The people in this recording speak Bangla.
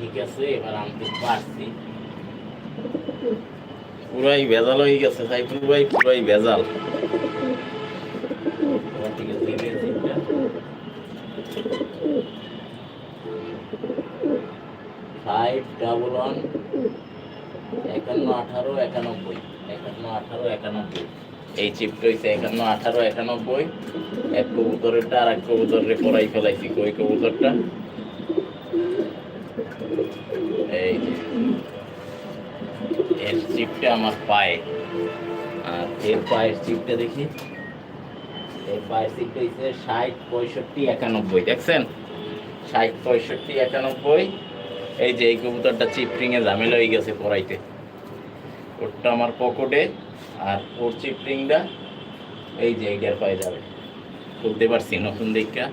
ঠিক আছে, এবার আনতে পারছি। পুরাই ভেজাল হয়ে গেছে তাই পুরাই ভেজাল। ঠিক আছে, দিবে সিটটা 511 51 18 91 51 18 91। এই চিপটা হইছে 51 18 91। এক কবুতরেরটা আর এক কবুতরে পরাই ফেলাইছি। কই কবুতরটা? এই যে এর চিপটা আমার পায়ে, আর এর পায়ের চিপটা দেখি। এর পায়ের চিপটা হইছে 60 65 91। দেখছেন, 60 65 91। এই যে এই কবুতরটা চিপরিংয়ে ঝামেলা হয়ে গেছে পরাইতে। ওরটা আমার পকেটে, আর ওর চিপরিংটা এই যে এইটার পায়ে যাবে। খুলতে পারছি নতুন দেখা।